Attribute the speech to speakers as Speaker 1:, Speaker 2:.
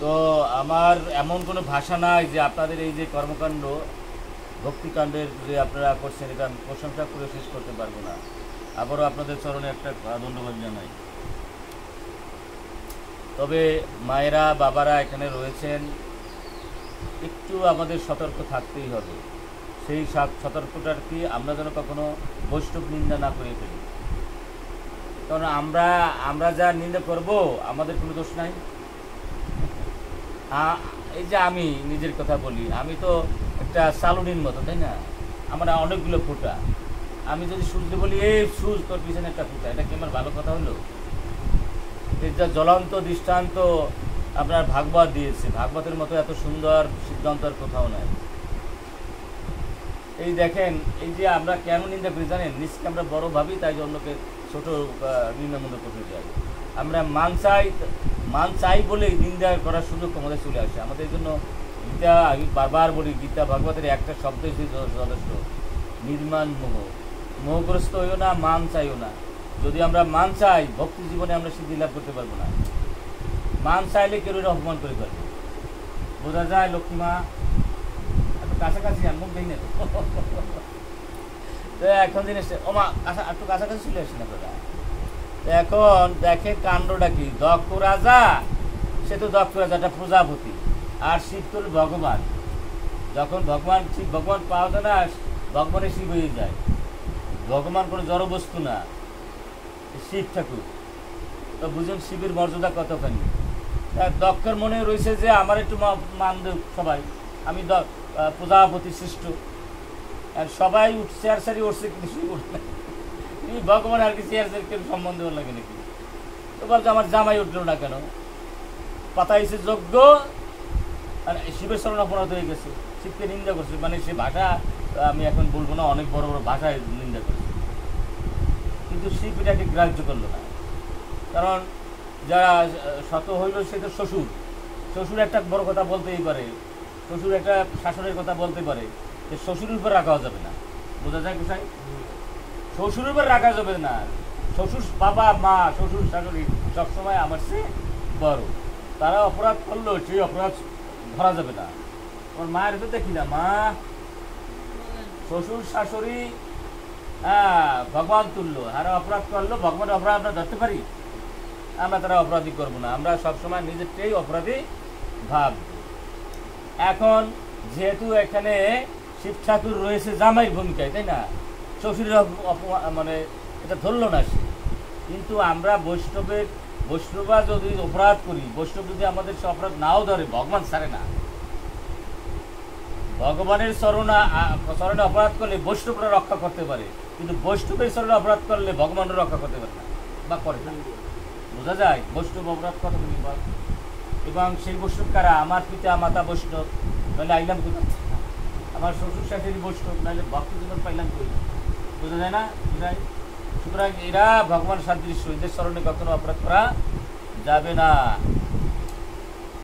Speaker 1: তো আমার এমন কোনো ভাষা নাই যে আপনাদের এই যে কর্মকাণ্ড ভক্তিকাণ্ডের যে আপনারা করছেন এটা আমি প্রশংসা করে শেষ করতে পারবো না। আবারও আপনাদের চরণে একটা ধন্যবাদ জানাই। তবে মায়েরা বাবারা এখানে রয়েছেন, একটু আমাদের সতর্ক থাকতেই হবে। সেই সতর্কতার কি আমরা যেন কখনো বৈষ্ণব নিন্দা না করে ফেলি, কারণ আমরা যা নিন্দা করব আমাদের কোনো দোষ নাই। এই যে আমি নিজের কথা বলি, আমি তো একটা সালুনির মতো, তাই না? আমার অনেকগুলো ফুটা। আমি যদি সূর্য বলি এই সূর্য তোর পিছনে একটা ফুটা, এটা কি আমার ভালো কথা হলো? এর যা জ্বলন্ত দৃষ্টান্ত আপনার ভাগবত দিয়েছে, ভাগবতের মতো এত সুন্দর সিদ্ধান্ত আর কোথাও নাই। এই দেখেন, এই যে আমরা কেন নিন্দা করি জানেন? নিজকে আমরা বড় ভাবি, তাই অন্যকে ছোট নিন্দামন্দ করতে যাই। আমরা মান চাই বলেই নিন্দা করার সুযোগ আমাদের চলে আসে। আমাদের জন্য গীতা, আমি বারবার বলি, গীতা ভাগবতের একটা শব্দই যথেষ্ট, নির্মাণ মোহ। মোহগ্রস্ত হইও না, মান চাইও না। যদি আমরা মান চাই, ভক্তি জীবনে আমরা সিদ্ধি লাভ করতে পারবো না। মান চাইলে কেউ অপমান করে ফেলবে, বোঝা যায়। লক্ষ্মীমা একটু কাছাকাছি আন, মুখ দেখি না তো এখন জিনিস ওমা একটু কাছাকাছি চলে আসি না দাদা। এখন দেখে কাণ্ডটা কি, দক্ষ রাজা, সে তো দক্ষ রাজাটা প্রজাপতি, আর শিব তো ভগবান। যখন ভগবান পাওয়া যায় না, ভগবানের শিব হয়ে যায়। ভগবান কোনো জড় বস্তু না, শিব ঠাকুর। তো বুঝুন শিবের মর্যাদা কতখানি। দক্ষের মনে রয়েছে যে আমার একটু মান দেব সবাই, আমি প্রজাপতি সৃষ্ট। আর সবাই চেয়ার সারি উঠছে, কিন্তু শিব উঠে না। ভগবান আর কি চেয়ার সারি কেন সম্বন্ধ লাগে নাকি? তো বলছে আমার জামাই উঠলো না কেন? পাতাইছে যজ্ঞ, আর শিবের শরণ অপরাধ হয়ে গেছে, শিবকে নিন্দা করছে। মানে সে ভাষা আমি এখন বলবো না, অনেক বড় বড় ভাষায় নিন্দা করছে, কিন্তু শিব এটাকে গ্রাহ্য করলো না। কারণ যারা শত হইল সে তো শ্বশুর একটা বড় কথা বলতেই পারে, শ্বশুর একটা শাসনের কথা বলতে পারে, যে শ্বশুরের উপর রাখা যাবে না। বোঝা যায় কোথায়? শ্বশুরের উপর রাখা যাবে না। শ্বশুর বাবা মা, শ্বশুর শাশুড়ি সবসময় আমার চেয়ে বড়। তারা অপরাধ করলো, সেই অপরাধ ধরা যাবে না। আমার মায়ের তো দেখি না, মা শ্বশুর শাশুড়ি ভগবান তুললো, আর অপরাধ করলো, ভগবানের অপরাধ আমরা ধরতে পারি? আমরা তারা অপরাধী করবো না, আমরা সবসময় নিজেরটাই অপরাধী ভাব। এখন যেহেতু এখানে শিব ঠাকুর রয়েছে জামাইয়ের ভূমিকায়, তাই না? শ্বশুরের মানে এটা ধরলো না সে। কিন্তু আমরা বৈষ্ণবা যদি অপরাধ করি, বৈষ্ণব যদি আমাদের সে অপরাধ নাও ধরে, ভগবান ছাড়ে না। ভগবানের চরণে অপরাধ করলে বৈষ্ণবরা রক্ষা করতে পারে, কিন্তু বৈষ্ণবের চরণে অপরাধ করলে ভগবানও রক্ষা করতে পারে না, বা করে না। বোঝা যায় বৈষ্ণব অপরাধ কতগুলি। এবং সেই বৈষ্ণব কারা? আমার পিতা মাতা বৈষ্ণব, নাহলে আইলাম কোথা? আমার শ্বশুর শাশুড়ি বৈষ্ণব, নাহলে ভক্ত জীবন পাইলাম করি। বোঝা যায় না? বোঝায়। সুতরাং এরা ভগবান সাদৃশ্য, এদের স্মরণে কখনো অপরাধ করা যাবে না।